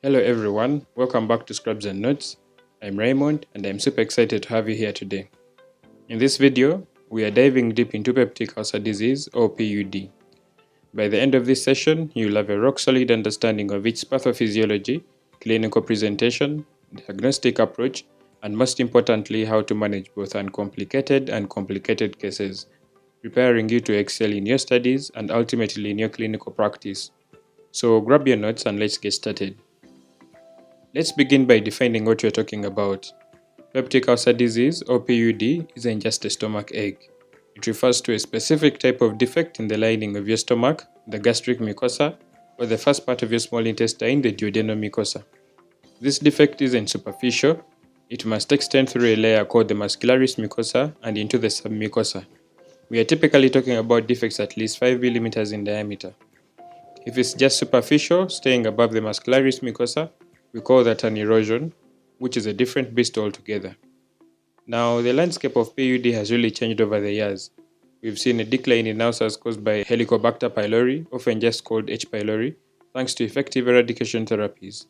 Hello everyone, welcome back to Scrubs and Notes. I'm Raymond and I'm super excited to have you here today. In this video, we are diving deep into peptic ulcer disease or PUD. By the end of this session, you'll have a rock-solid understanding of its pathophysiology, clinical presentation, diagnostic approach, and most importantly, how to manage both uncomplicated and complicated cases, preparing you to excel in your studies and ultimately in your clinical practice. So grab your notes and let's get started. Let's begin by defining what we're talking about. Peptic ulcer disease or PUD isn't just a stomach ache. It refers to a specific type of defect in the lining of your stomach, the gastric mucosa, or the first part of your small intestine, the duodenal mucosa. This defect isn't superficial. It must extend through a layer called the muscularis mucosa and into the submucosa. We are typically talking about defects at least 5 mm in diameter. If it's just superficial, staying above the muscularis mucosa, we call that an erosion, which is a different beast altogether. Now, the landscape of PUD has really changed over the years. We've seen a decline in ulcers caused by Helicobacter pylori, often just called H-pylori, thanks to effective eradication therapies.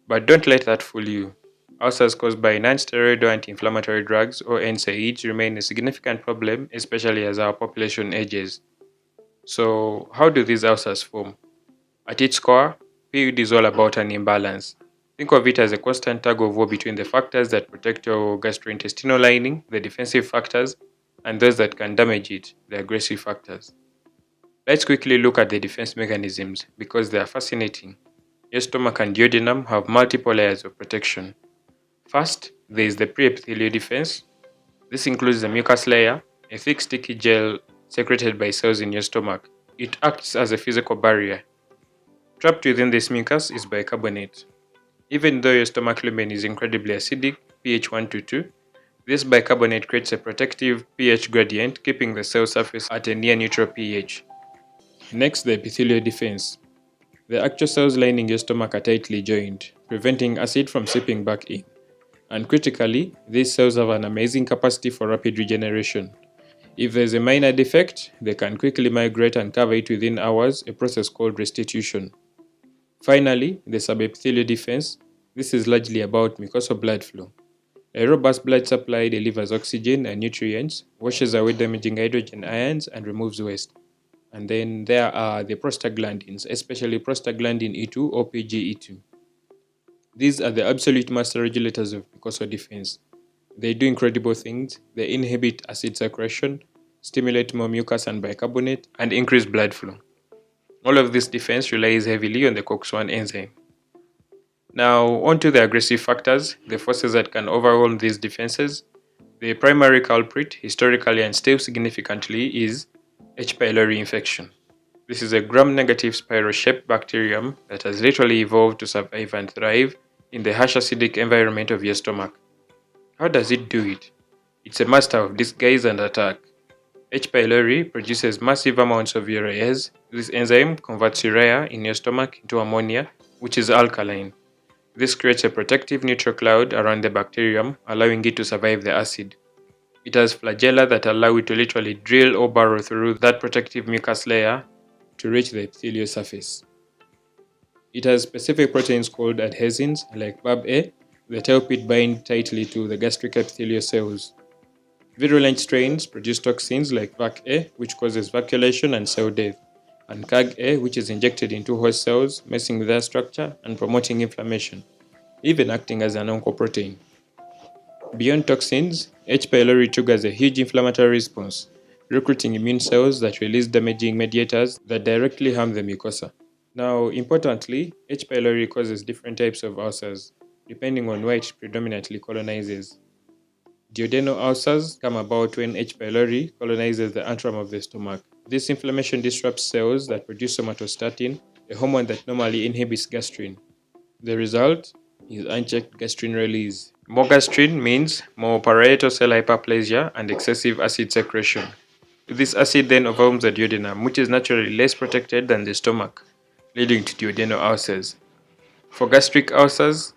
But don't let that fool you. Ulcers caused by non-steroidal anti-inflammatory drugs or NSAIDs remain a significant problem, especially as our population ages. So, how do these ulcers form? At its core, PUD is all about an imbalance. Think of it as a constant tug of war between the factors that protect your gastrointestinal lining, the defensive factors, and those that can damage it, the aggressive factors. Let's quickly look at the defense mechanisms because they are fascinating. Your stomach and duodenum have multiple layers of protection. First, there is the pre-epithelial defense. This includes the mucus layer, a thick sticky gel secreted by cells in your stomach. It acts as a physical barrier. Trapped within this mucus is bicarbonate. Even though your stomach lumen is incredibly acidic, pH 1 to 2, this bicarbonate creates a protective pH gradient, keeping the cell surface at a near neutral pH. Next, the epithelial defense. The actual cells lining your stomach are tightly joined, preventing acid from seeping back in. And critically, these cells have an amazing capacity for rapid regeneration. If there's a minor defect, they can quickly migrate and cover it within hours, a process called restitution. Finally, the subepithelial defense. This is largely about mucosal blood flow. A robust blood supply delivers oxygen and nutrients, washes away damaging hydrogen ions, and removes waste. And then there are the prostaglandins, especially prostaglandin E2 or PGE2. These are the absolute master regulators of mucosal defense. They do incredible things. They inhibit acid secretion, stimulate more mucus and bicarbonate, and increase blood flow. All of this defense relies heavily on the COX-1 enzyme. Now, on to the aggressive factors, the forces that can overwhelm these defenses. The primary culprit, historically and still significantly, is H. pylori infection. This is a gram-negative spiral-shaped bacterium that has literally evolved to survive and thrive in the harsh acidic environment of your stomach. How does it do it? It's a master of disguise and attack. H. pylori produces massive amounts of urease. This enzyme converts urea in your stomach into ammonia, which is alkaline. This creates a protective neutral cloud around the bacterium, allowing it to survive the acid. It has flagella that allow it to literally drill or burrow through that protective mucus layer to reach the epithelial surface. It has specific proteins called adhesins, like PAB-A, that help it bind tightly to the gastric epithelial cells. Virulent strains produce toxins like VAC-A, which causes vacuolation and cell death, and CAG-A, which is injected into host cells, messing with their structure and promoting inflammation, even acting as an oncoprotein. Beyond toxins, H. pylori triggers a huge inflammatory response, recruiting immune cells that release damaging mediators that directly harm the mucosa. Now, importantly, H. pylori causes different types of ulcers, depending on where it predominantly colonizes. Duodenal ulcers come about when H. pylori colonizes the antrum of the stomach. This inflammation disrupts cells that produce somatostatin, a hormone that normally inhibits gastrin. The result is unchecked gastrin release. More gastrin means more parietal cell hyperplasia and excessive acid secretion. This acid then overwhelms the duodenum, which is naturally less protected than the stomach, leading to duodenal ulcers. For gastric ulcers,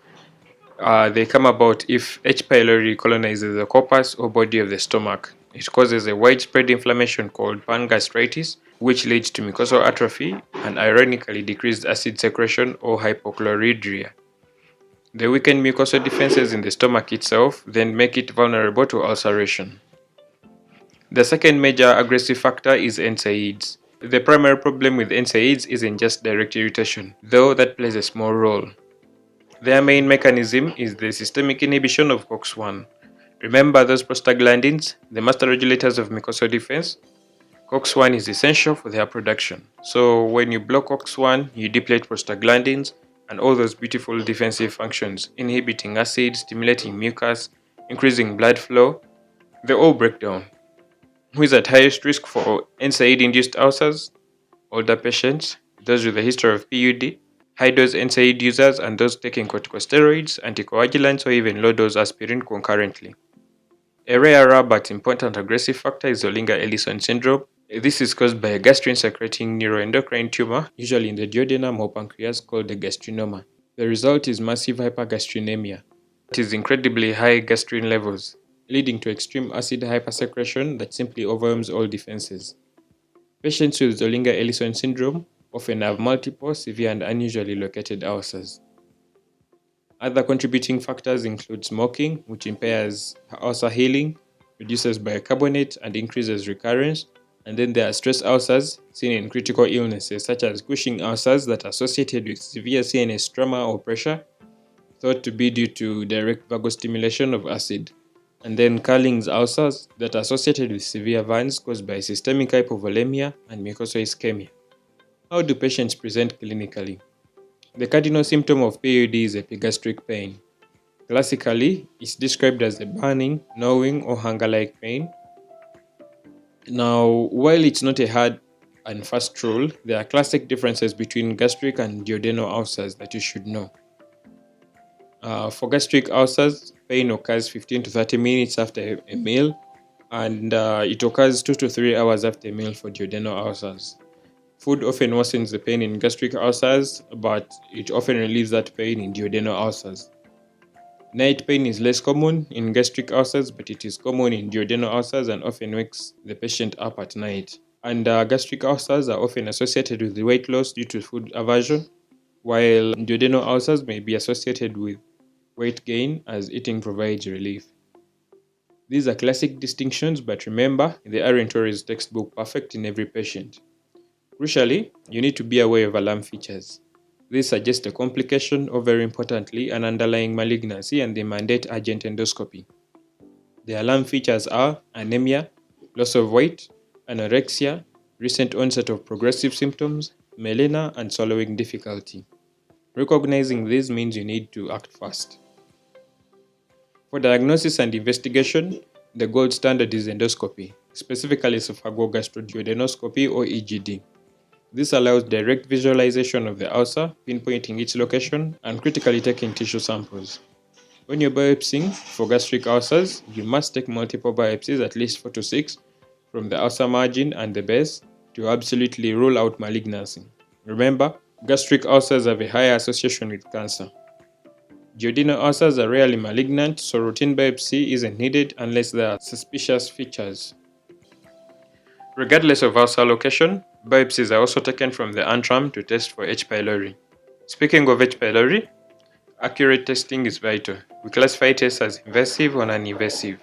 they come about if H. pylori colonizes the corpus or body of the stomach. It causes a widespread inflammation called pangastritis, which leads to mucosal atrophy and ironically decreased acid secretion or hypochlorhydria. They weaken mucosal defenses in the stomach itself, then make it vulnerable to ulceration. The second major aggressive factor is NSAIDs. The primary problem with NSAIDs isn't just direct irritation, though that plays a small role. Their main mechanism is the systemic inhibition of COX-1. Remember those prostaglandins, the master regulators of mucosal defense? COX-1 is essential for their production. So when you block COX-1, you deplete prostaglandins and all those beautiful defensive functions, inhibiting acid, stimulating mucus, increasing blood flow, they all break down. Who is at highest risk for NSAID-induced ulcers? Older patients, those with a history of PUD, high-dose NSAID users, and those taking corticosteroids, anticoagulants, or even low-dose aspirin concurrently. A rarer but important aggressive factor is Zollinger-Ellison syndrome. This is caused by a gastrin-secreting neuroendocrine tumor, usually in the duodenum or pancreas, called a gastrinoma. The result is massive hypergastrinemia. It is incredibly high gastrin levels, leading to extreme acid hypersecretion that simply overwhelms all defenses. Patients with Zollinger-Ellison syndrome often have multiple, severe and unusually located ulcers. Other contributing factors include smoking, which impairs ulcer healing, reduces bicarbonate and increases recurrence, and then there are stress ulcers seen in critical illnesses such as Cushing ulcers that are associated with severe CNS trauma or pressure, thought to be due to direct vagostimulation of acid. And then Carling's ulcers that are associated with severe burns caused by systemic hypovolemia and mucosal ischemia. How do patients present clinically? The cardinal symptom of PUD is epigastric pain. Classically, it's described as a burning, gnawing, or hunger-like pain. Now, while it's not a hard and fast rule, there are classic differences between gastric and duodenal ulcers that you should know. For gastric ulcers, pain occurs 15 to 30 minutes after a meal, and it occurs 2 to 3 hours after a meal for duodenal ulcers. Food often worsens the pain in gastric ulcers, but it often relieves that pain in duodenal ulcers. Night pain is less common in gastric ulcers, but it is common in duodenal ulcers and often wakes the patient up at night. And gastric ulcers are often associated with weight loss due to food aversion, while duodenal ulcers may be associated with weight gain as eating provides relief. These are classic distinctions, but remember, they aren't always textbook perfect in every patient. Crucially, you need to be aware of alarm features. These suggest a complication or, very importantly, an underlying malignancy, and they mandate urgent endoscopy. The alarm features are anemia, loss of weight, anorexia, recent onset of progressive symptoms, melena, and swallowing difficulty. Recognizing these means you need to act fast. For diagnosis and investigation, the gold standard is endoscopy, specifically esophagogastroduodenoscopy or EGD. This allows direct visualization of the ulcer, pinpointing its location, and critically taking tissue samples. When you're biopsying for gastric ulcers, you must take multiple biopsies, at least 4 to 6, from the ulcer margin and the base to absolutely rule out malignancy. Remember, gastric ulcers have a higher association with cancer. Duodenal ulcers are rarely malignant, so routine biopsy isn't needed unless there are suspicious features. Regardless of ulcer location, biopsies are also taken from the antrum to test for H-pylori. Speaking of H-pylori, accurate testing is vital. We classify tests as invasive or non-invasive.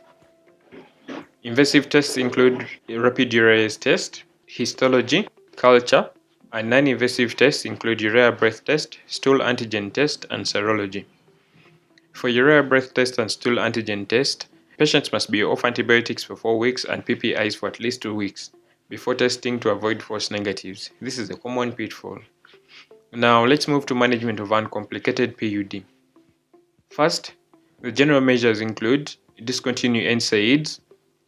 Invasive tests include a rapid urease test, histology, culture, and non-invasive tests include urea breath test, stool antigen test, and serology. For urea breath test and stool antigen test, patients must be off antibiotics for 4 weeks and PPIs for at least 2 weeks before testing to avoid false negatives. This is a common pitfall. Now let's move to management of uncomplicated PUD. First, the general measures include discontinue NSAIDs.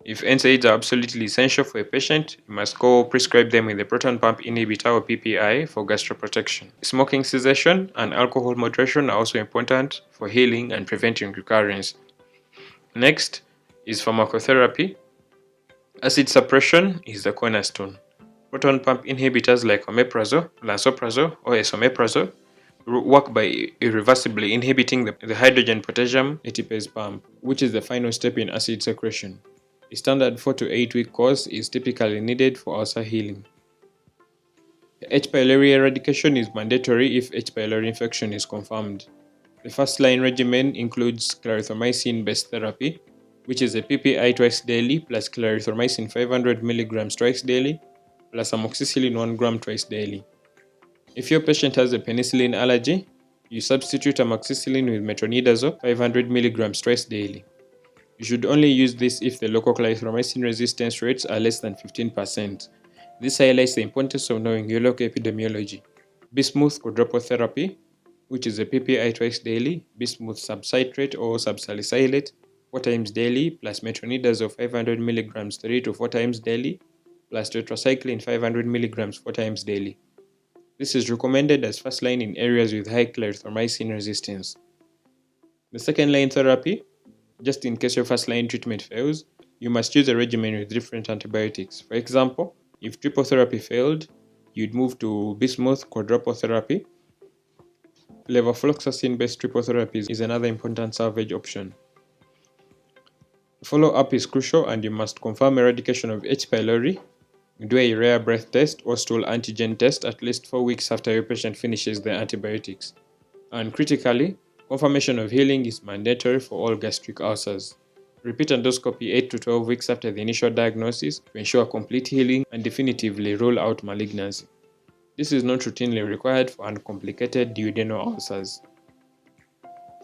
If NSAIDs are absolutely essential for a patient, you must go prescribe them with a proton pump inhibitor or PPI for gastroprotection. Smoking cessation and alcohol moderation are also important for healing and preventing recurrence. Next is pharmacotherapy. Acid suppression is the cornerstone. Proton pump inhibitors like omeprazole, lansoprazole, or esomeprazole work by irreversibly inhibiting the hydrogen-potassium ATPase pump, which is the final step in acid secretion. A standard 4 to 8 week course is typically needed for ulcer healing. H. pylori eradication is mandatory if H. pylori infection is confirmed. The first-line regimen includes clarithromycin-based therapy, which is a PPI twice daily plus clarithromycin 500 mg twice daily plus amoxicillin 1 gram twice daily. If your patient has a penicillin allergy, you substitute amoxicillin with metronidazole 500 mg twice daily. You should only use this if the local clarithromycin resistance rates are less than 15%. This highlights the importance of knowing your local epidemiology. Bismuth quadruple therapy, which is a PPI twice daily, bismuth subcitrate or subsalicylate 4 times daily, plus metronidazole 500 mg 3 to 4 times daily, plus tetracycline 500 mg 4 times daily. This is recommended as first line in areas with high clarithromycin resistance. The second line therapy, just in case your first line treatment fails, you must use a regimen with different antibiotics. For example, if triple therapy failed, you'd move to bismuth quadruple therapy. Levofloxacin-based triple therapy is another important salvage option. Follow-up is crucial and you must confirm eradication of H-pylori. Do a rare breath test or stool antigen test at least 4 weeks after your patient finishes their antibiotics. And critically, confirmation of healing is mandatory for all gastric ulcers. Repeat endoscopy 8 to 12 weeks after the initial diagnosis to ensure complete healing and definitively rule out malignancy. This is not routinely required for uncomplicated duodenal ulcers.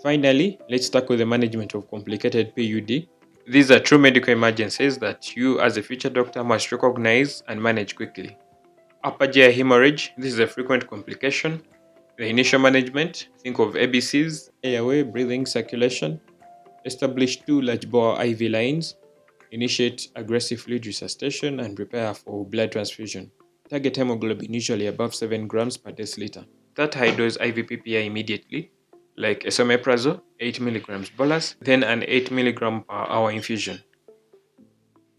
Finally, let's tackle the management of complicated PUD. These are true medical emergencies that you as a future doctor must recognize and manage quickly. Upper GI hemorrhage, this is a frequent complication. The initial management, think of ABCs, airway, breathing, circulation. Establish 2 large bore IV lines. Initiate aggressive fluid resuscitation and prepare for blood transfusion. Target hemoglobin usually above 7 grams per deciliter. Start high dose IV PPI immediately, like esomeprazole 8 mg bolus, then an 8 mg per hour infusion.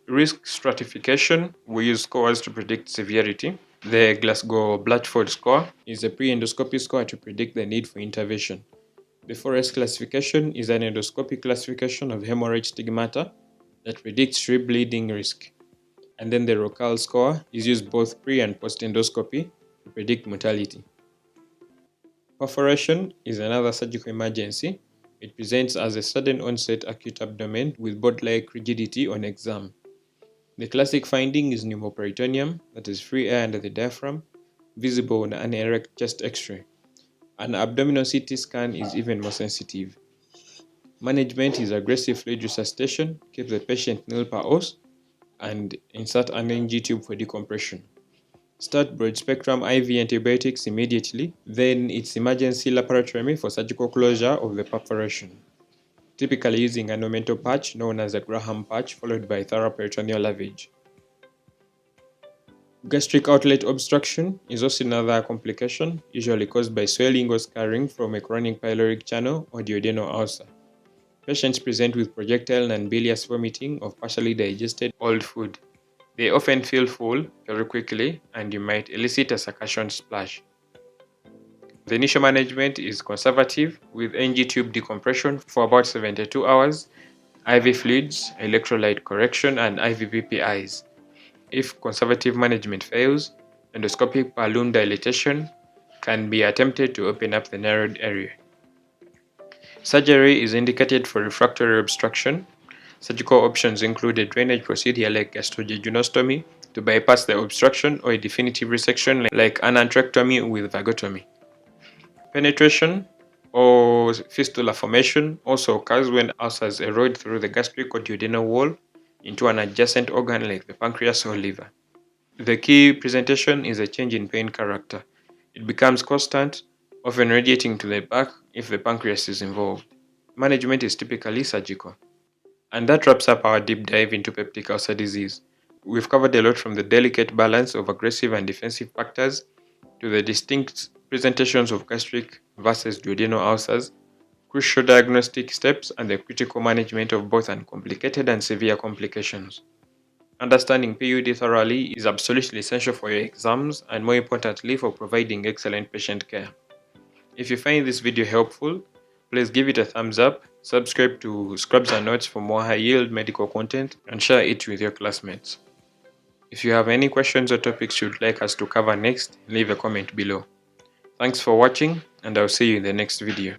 Risk stratification, we use scores to predict severity. The Glasgow-Blatchford score is a pre-endoscopy score to predict the need for intervention. The Forest classification is an endoscopic classification of hemorrhage stigmata that predicts rebleeding risk. And then the Rocal score is used both pre and post endoscopy to predict mortality. Perforation is another surgical emergency. It presents as a sudden onset acute abdomen with boat-like rigidity on exam. The classic finding is pneumoperitoneum, that is free air under the diaphragm, visible on an erect chest x-ray. An abdominal CT scan is even more sensitive. Management is aggressive fluid resuscitation, keep the patient nil per os, and insert an NG tube for decompression. Start broad-spectrum IV antibiotics immediately, then it's emergency laparotomy for surgical closure of the perforation, typically using an omental patch known as a Graham patch followed by thorough peritoneal lavage. Gastric outlet obstruction is also another complication, usually caused by swelling or scarring from a chronic pyloric channel or duodenal ulcer. Patients present with projectile and bilious vomiting of partially digested old food. They often feel full very quickly and you might elicit a succussion splash. The initial management is conservative with NG tube decompression for about 72 hours, IV fluids, electrolyte correction, and IV PPIs. If conservative management fails, endoscopic balloon dilatation can be attempted to open up the narrowed area. Surgery is indicated for refractory obstruction. Surgical options include a drainage procedure like gastrojejunostomy to bypass the obstruction or a definitive resection like an antrectomy with vagotomy. Penetration or fistula formation also occurs when ulcers erode through the gastric or duodenal wall into an adjacent organ like the pancreas or liver. The key presentation is a change in pain character. It becomes constant, often radiating to the back if the pancreas is involved. Management is typically surgical. And that wraps up our deep dive into peptic ulcer disease. We've covered a lot from the delicate balance of aggressive and defensive factors to the distinct presentations of gastric versus duodenal ulcers, crucial diagnostic steps, and the critical management of both uncomplicated and severe complications. Understanding PUD thoroughly is absolutely essential for your exams and, more importantly, for providing excellent patient care. If you find this video helpful, please give it a thumbs up, subscribe to Scrubs and Notes for more high-yield medical content, and share it with your classmates. If you have any questions or topics you'd like us to cover next, leave a comment below. Thanks for watching, and I'll see you in the next video.